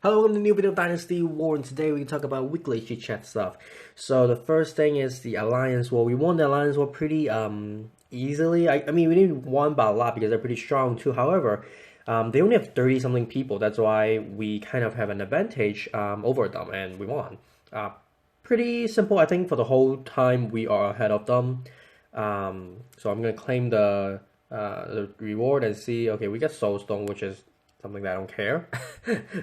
Hello, welcome to a new video of Dynasty War, and today we can talk about weekly chit chat stuff. So the first thing is the Alliance War. We won the Alliance War pretty easily. I mean, we didn't won by a lot because they're pretty strong too. However, they only have 30 something people. That's why we kind of have an advantage over them, and we won. Pretty simple, I think. For the whole time, we are ahead of them. So I'm gonna claim the reward and see. Okay, we get Soulstone, which is something that I don't care.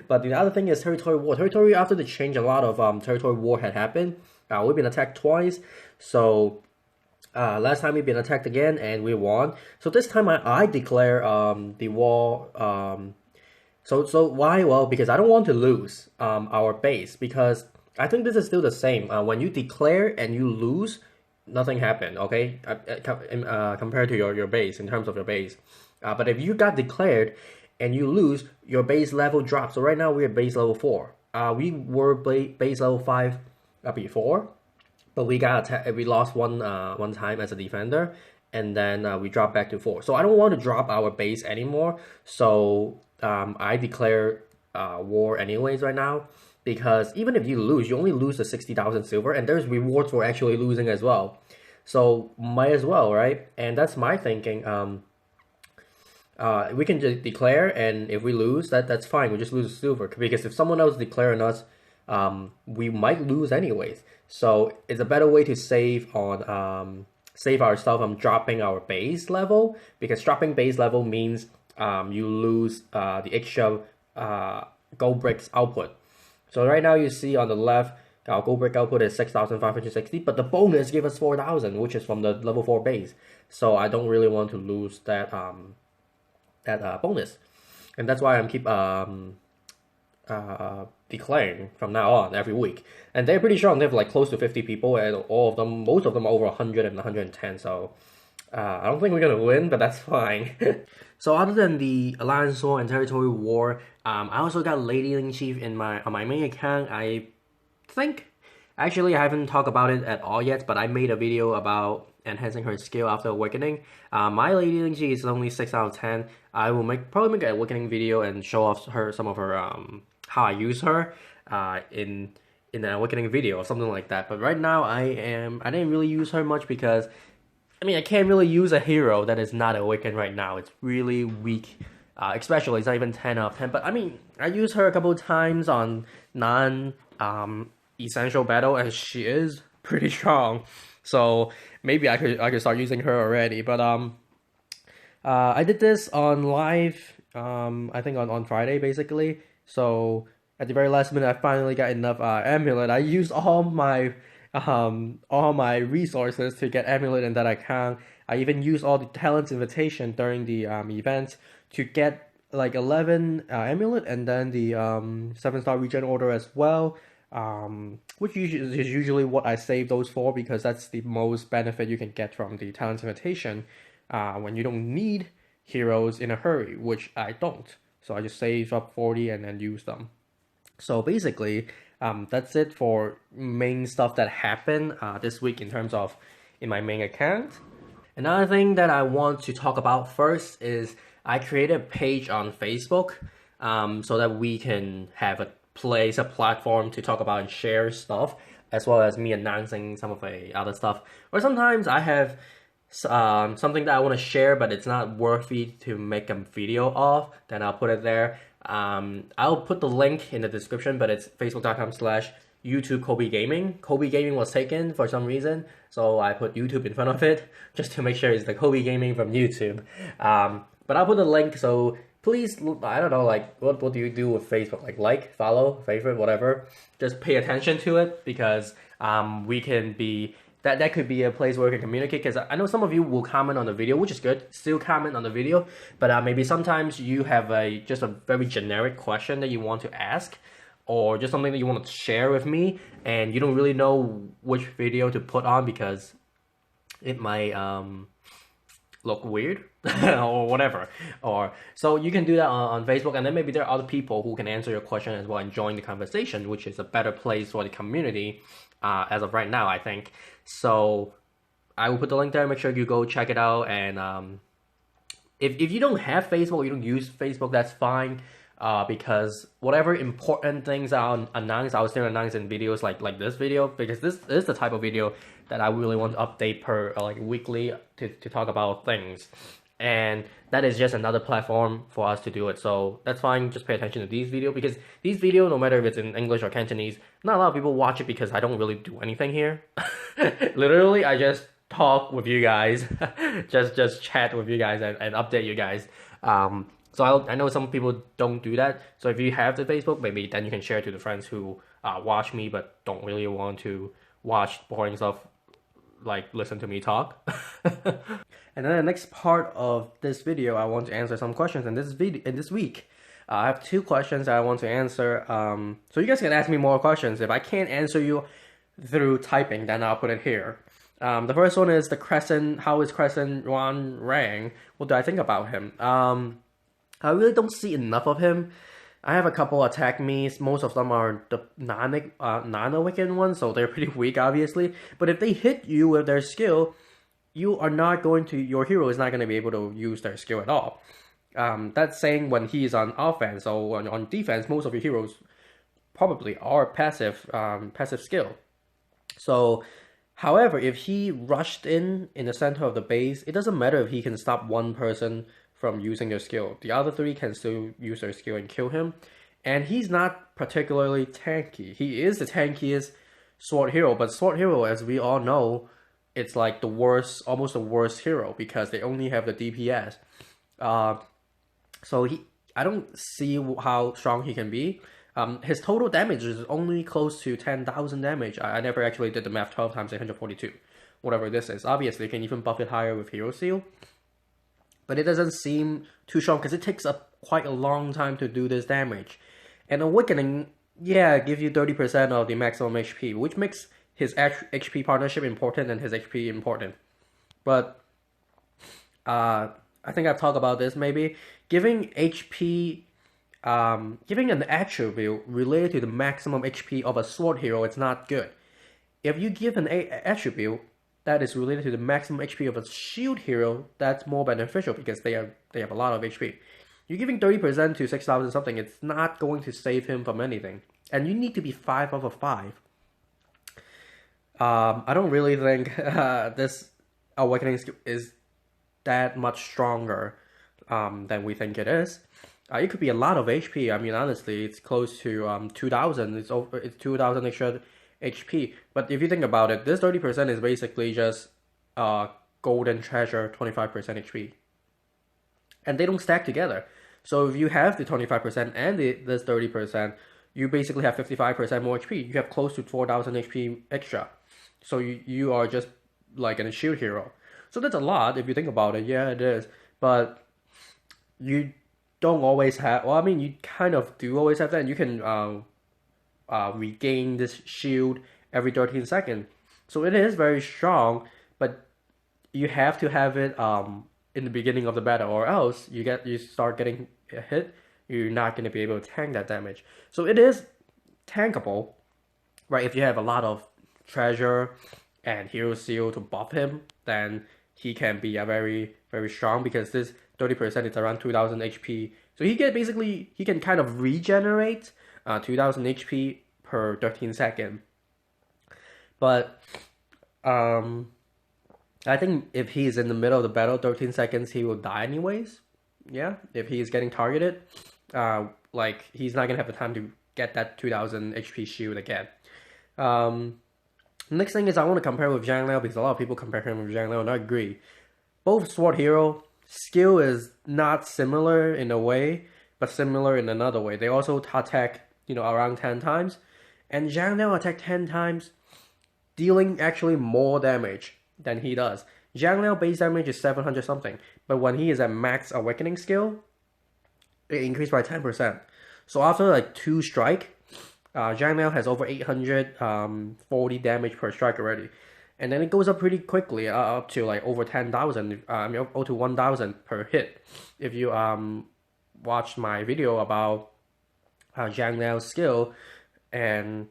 But the other thing is territory war. Territory, after the change, a lot of territory war had happened. We've been attacked twice. So last time we've been attacked again and we won. So this time I declare the war. So why? Well, because I don't want to lose our base, because I think this is still the same. When you declare and you lose, nothing happened, okay? Compared to your base, in terms of your base. But if you got declared and you lose, your base level drops. So right now we're base level 4. We were base level 5 before, but we lost one time as a defender, and then we dropped back to 4. So I don't want to drop our base anymore. So I declare war anyways right now, because even if you lose, you only lose the 60,000 silver, and there's rewards for actually losing as well. So might as well, right? And that's my thinking. We can just declare, and if we lose, that's fine. We just lose silver, because if someone else declaring us, we might lose anyways. So it's a better way to save on save ourselves from dropping our base level, because dropping base level means you lose the extra gold bricks output. So right now you see on the left, our gold brick output is 6,560, but the bonus gave us 4,000, which is from the level 4 base. So I don't really want to lose that bonus, and that's why I'm keep declaring from now on every week. And they're pretty strong. They have like close to 50 people, and most of them are over 100 and 110. So I don't think we're gonna win, but that's fine. So other than the Alliance War and Territory War, I also got Lady Ling Chief on my main account. I think actually I haven't talked about it at all yet, but I made a video about enhancing her skill after awakening. My Lady Ling Chief is only 6 out of 10. I will probably make an awakening video and show off some of her how I use her in an awakening video or something like that. But right now I didn't really use her much, because I mean, I can't really use a hero that is not awakened right now. It's really weak. Especially, it's not even 10 out of 10. But I mean, I used her a couple of times on essential battle, and she is pretty strong. So maybe I could start using her already. But I did this on live, I think on Friday basically. So at the very last minute, I finally got enough amulet. I used all my resources to get amulet in that account. I even used all the talents invitation during the event to get like 11 amulet, and then the 7-star regen order as well. Which is usually what I save those for, because that's the most benefit you can get from the talent invitation when you don't need heroes in a hurry, which I don't. So I just save up 40 and then use them. So basically, that's it for main stuff that happened this week in my main account. Another thing that I want to talk about first is I created a page on Facebook so that we can have a platform to talk about and share stuff, as well as me announcing some of the other stuff. Or sometimes I have something that I want to share, but it's not worthy to make a video of, then I'll put it there. I'll put the link in the description, but it's facebook.com/YouTube KobeGaming. KobeGaming was taken for some reason, so I put YouTube in front of it just to make sure it's the KobeGaming from YouTube. But I'll put the link, so please, I don't know, like, what do you do with Facebook? Like, follow, favorite, whatever. Just pay attention to it, because we can be, that could be a place where we can communicate, because I know some of you will comment on the video, which is good. Still comment on the video, but maybe sometimes you have just a very generic question that you want to ask, or just something that you want to share with me, and you don't really know which video to put on because it might look weird or whatever. Or so you can do that on Facebook, and then maybe there are other people who can answer your question as well and join the conversation, which is a better place for the community as of right now, I think. So I will put the link there. Make sure you go check it out. And if you don't have Facebook, you don't use Facebook, that's fine. because whatever important things are announced, I will still announce in videos like this video, because this is the type of video that I really want to update per like weekly to talk about things. And that is just another platform for us to do it. So that's fine. Just pay attention to these videos, because these videos, no matter if it's in English or Cantonese, not a lot of people watch it because I don't really do anything here. Literally, I just talk with you guys, just chat with you guys and update you guys. So I know some people don't do that. So if you have the Facebook, maybe then you can share to the friends who watch me but don't really want to watch boring stuff like listen to me talk. And then the next part of this video, I want to answer some questions in this week. I have 2 questions that I want to answer. So you guys can ask me more questions. If I can't answer you through typing, then I'll put it here. The first one is how is Crescent Yuan Rang? What do I think about him? I really don't see enough of him. I have a couple attack me's. Most of them are the Nano-Wiccan ones, so they're pretty weak, obviously. But if they hit you with their skill, your hero is not going to be able to use their skill at all. That's saying when he's on offense. So on defense, most of your heroes probably are passive skill. So, however, if he rushed in the center of the base, it doesn't matter if he can stop one person from using their skill. The other 3 can still use their skill and kill him. And he's not particularly tanky. He is the tankiest sword hero, but sword hero, as we all know, it's like almost the worst hero, because they only have the DPS. So I don't see how strong he can be. His total damage is only close to 10,000 damage. I never actually did the math. 12 times 842, whatever this is. Obviously, you can even buff it higher with Hero Seal. But it doesn't seem too strong, because it takes quite a long time to do this damage. And Awakening, yeah, gives you 30% of the maximum HP, which makes his HP partnership important and his HP important. But I think I've talked about this maybe. Giving HP, giving an attribute related to the maximum HP of a sword hero, it's not good. If you give an attribute that is related to the maximum HP of a shield hero, that's more beneficial, because they have a lot of HP. You're giving 30% to 6,000 something, it's not going to save him from anything. And you need to be 5 out of 5. I don't really think this Awakening is that much stronger than we think it is. It could be a lot of HP. I mean, honestly, it's close to 2,000. It's 2,000 extra HP. But if you think about it, this 30% is basically just golden treasure 25% HP. And they don't stack together. So if you have the 25% and this 30%, you basically have 55% more HP. You have close to 4,000 HP extra. So you are just like a shield hero. So that's a lot if you think about it. Yeah, it is. But you don't always have... Well, I mean, you kind of do always have that. And you can regain this shield every 13 seconds. So it is very strong, but you have to have it in the beginning of the battle, or else you start getting hit, you're not going to be able to tank that damage. So it is tankable, right? If you have a lot of treasure and hero seal to buff him, then he can be a very, very strong, because this 30% is around 2,000 HP. So he can kind of regenerate 2,000 HP per 13 seconds. But I think if he's in the middle of the battle, 13 seconds, he will die anyways. Yeah, if he's getting targeted, like he's not gonna have the time to get that 2,000 HP shield again. Next thing is I want to compare with Zhang Liao, because a lot of people compare him with Zhang Liao, and I agree. Both sword hero skill is not similar in a way, but similar in another way. They also attack, around 10 times, and Zhang Liao attack 10 times, dealing actually more damage than he does. Zhang Liao base damage is 700 something, but when he is at max awakening skill, it increased by 10%. So after like 2 strike, Zhang Liao has over 840 damage per strike already. And then it goes up pretty quickly, up to like over 10,000, up to 1,000 per hit. If you watched my video about Zhang Liao's skill, and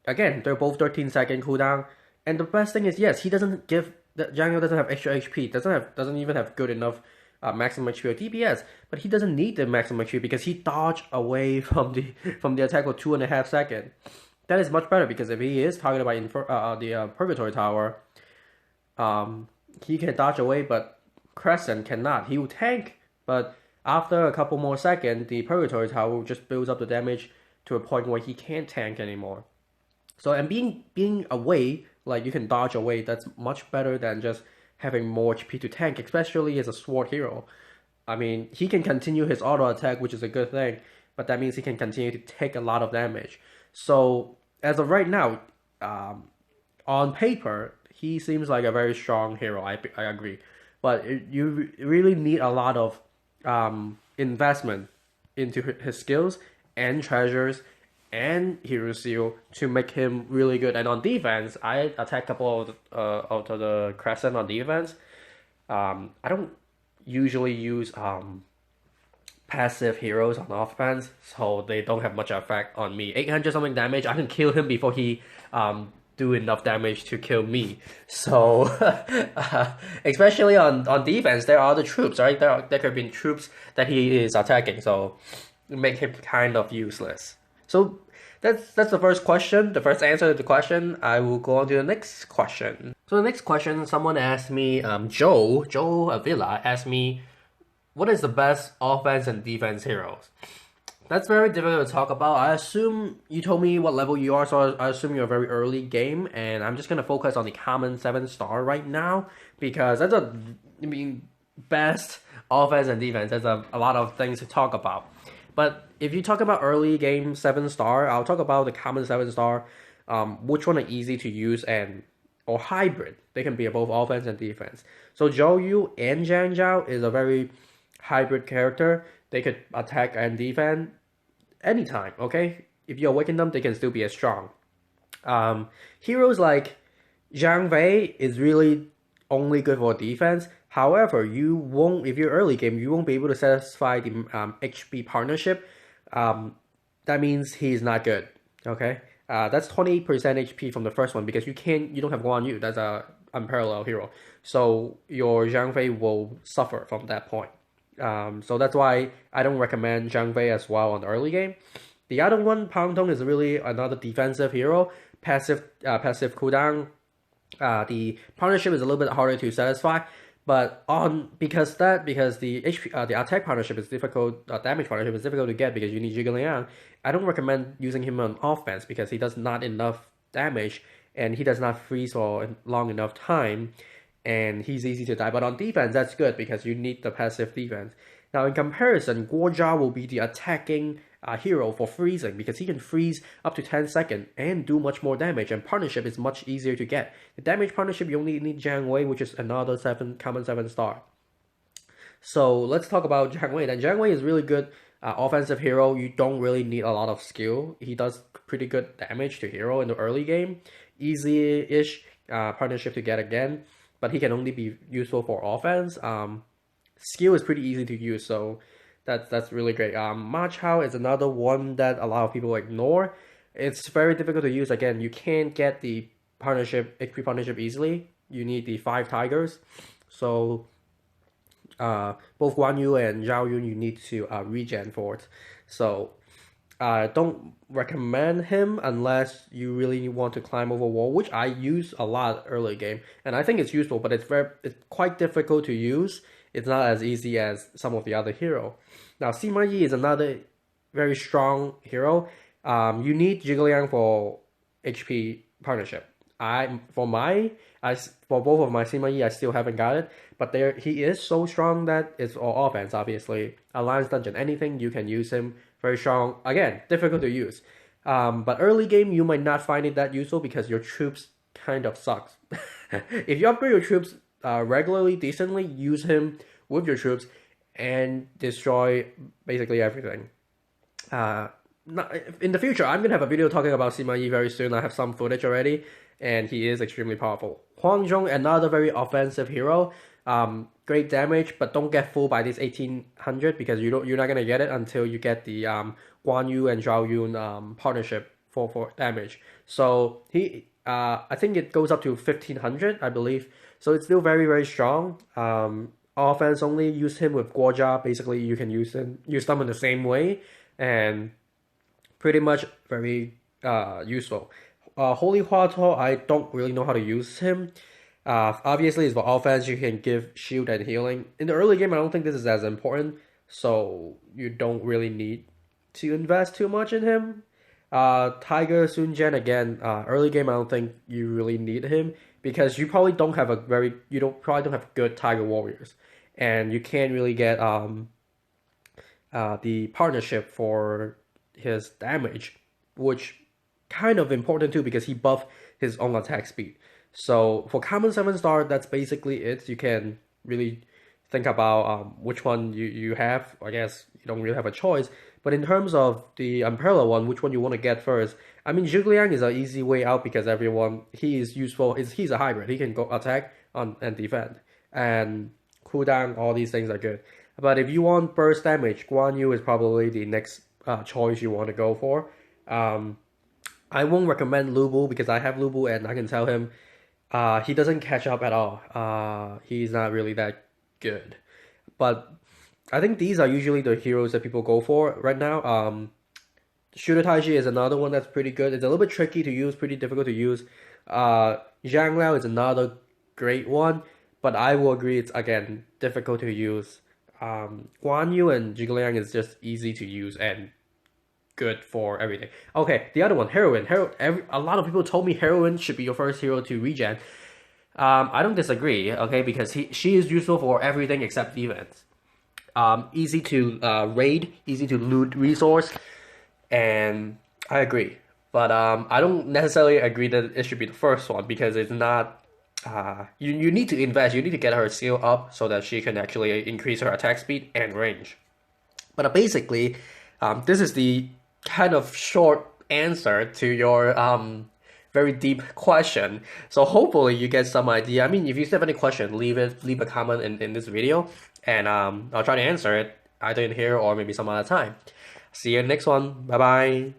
again, they're both 13-second cooldown. And the best thing is, yes, Zhang Liao doesn't have extra HP, doesn't even have good enough maximum HP or DPS, but he doesn't need the maximum HP because he dodged away from the attack for 2.5 seconds. That is much better because if he is targeted by the Purgatory Tower, he can dodge away, but Crescent cannot. He will tank, but after a couple more seconds, the Purgatory Tower just builds up the damage to a point where he can't tank anymore. So, and being away, like you can dodge away, that's much better than just having more HP to tank, especially as a sword hero. I mean, he can continue his auto attack, which is a good thing, but that means he can continue to take a lot of damage. So, as of right now, on paper, he seems like a very strong hero. I agree, but you really need a lot of investment into his skills and treasures and hero seal to make him really good. And on defense, I attack a couple of the Crescent on defense. I don't usually use passive heroes on offense, so they don't have much effect on me. 800 something damage, I can kill him before he do enough damage to kill me. So especially on defense, there are other troops, right? There could be troops that he is attacking, so make him kind of useless. So that's the first question, the first answer to the question. I will go on to the next question. So the next question, someone asked me, Joe Avila asked me, what is the best offense and defense heroes? That's very difficult to talk about. I assume you told me what level you are, so I assume you're a very early game, and I'm just gonna focus on the common 7-star right now because that's best offense and defense. There's a lot of things to talk about. But if you talk about early game 7-star, I'll talk about the common 7-star, which one are easy to use or hybrid. They can be both offense and defense. So Zhou Yu and Zhang Zhao is a very hybrid character. They could attack and defend anytime, okay? If you awaken them, they can still be as strong. Heroes like Zhang Wei is really only good for defense. However, you won't, if you're early game, you won't be able to satisfy the HP partnership. That means he's not good, okay? That's 28% HP from the first one because you don't have Guan Yu. That's a unparalleled hero. So your Zhang Wei will suffer from that point. So that's why I don't recommend Zhang Wei as well on the early game. The other one, Pang Tong, is really another defensive hero. Passive cooldown. The partnership is a little bit harder to satisfy, but because the HP the attack partnership is difficult, damage partnership is difficult to get because you need Zhuge Liang. I don't recommend using him on offense because he does not enough damage and he does not freeze for long enough time. And he's easy to die. But on defense, that's good because you need the passive defense. Now, in comparison, Guo Zhao will be the attacking hero for freezing because he can freeze up to 10 seconds and do much more damage. And partnership is much easier to get. The damage partnership, you only need Zhang Wei, which is another common 7-star. So let's talk about Zhang Wei. Then Zhang Wei is really good offensive hero. You don't really need a lot of skill. He does pretty good damage to hero in the early game. Easy-ish partnership to get again. But he can only be useful for offense. Skill is pretty easy to use, so that's really great. Ma Chao is another one that a lot of people ignore. It's very difficult to use. Again, you can't get the HP partnership easily. You need the 5 tigers. So both Guan Yu and Zhao Yun you need to regen for it. So don't recommend him unless you really want to climb over wall, which I use a lot early game, and I think it's useful, but it's quite difficult to use. It's not as easy as some of the other hero. Now, Sima Yi is another very strong hero. You need Zhuge Liang for HP partnership. For both of my Sima Yi, I still haven't got it, but he is so strong that it's all offense. Obviously, Alliance Dungeon, anything you can use him. Very strong. Again, difficult to use. But early game, you might not find it that useful because your troops kind of sucks. If you upgrade your troops regularly, decently, use him with your troops and destroy basically everything. In the future, I'm going to have a video talking about Sima Yi very soon. I have some footage already, and he is extremely powerful. Huang Zhong, another very offensive hero. Great damage, but don't get fooled by this 1800 because you're not gonna get it until you get the Guan Yu and Zhao Yun partnership for damage. So I think it goes up to 1500, I believe. So it's still very, very strong. offense only, use him with Guoja. Basically, you can use them in the same way, and pretty much very useful. Holy Huato, I don't really know how to use him. Obviously, it's for offense. You can give shield and healing. In the early game, I don't think this is as important, so you don't really need to invest too much in him. Tiger Sunjian again. Early game, I don't think you really need him because you probably don't have probably don't have good Tiger warriors, and you can't really get the partnership for his damage, which kind of important too because he buffed his own attack speed. So for common 7-star, that's basically it. You can really think about which one you have. I guess you don't really have a choice. But in terms of the unparalleled one, which one you want to get first? I mean, Zhugliang is an easy way out because he is useful. He's a hybrid. He can go attack and defend. And cooldown, all these things are good. But if you want burst damage, Guan Yu is probably the next choice you want to go for. I won't recommend Lubu because I have Lubu and I can tell him he doesn't catch up at all. He's not really that good. But I think these are usually the heroes that people go for right now. Shooter Taishi is another one that's pretty good. It's a little bit tricky to use, pretty difficult to use. Zhang Liao is another great one, but I will agree it's, again, difficult to use. Guan Yu and Zhugliang is just easy to use and good for everything. Okay, the other one, Heroine. A lot of people told me Heroine should be your first hero to regen. I don't disagree, okay, because she is useful for everything except defense. Easy to raid, easy to loot resource, and I agree. But I don't necessarily agree that it should be the first one because it's not. You need to invest. You need to get her skill up so that she can actually increase her attack speed and range. But basically, this is the kind of short answer to your very deep question. So hopefully you get some idea. I mean, if you still have any question, leave a comment in this video, and I'll try to answer it either in here or maybe some other time. See you in the next one. Bye bye.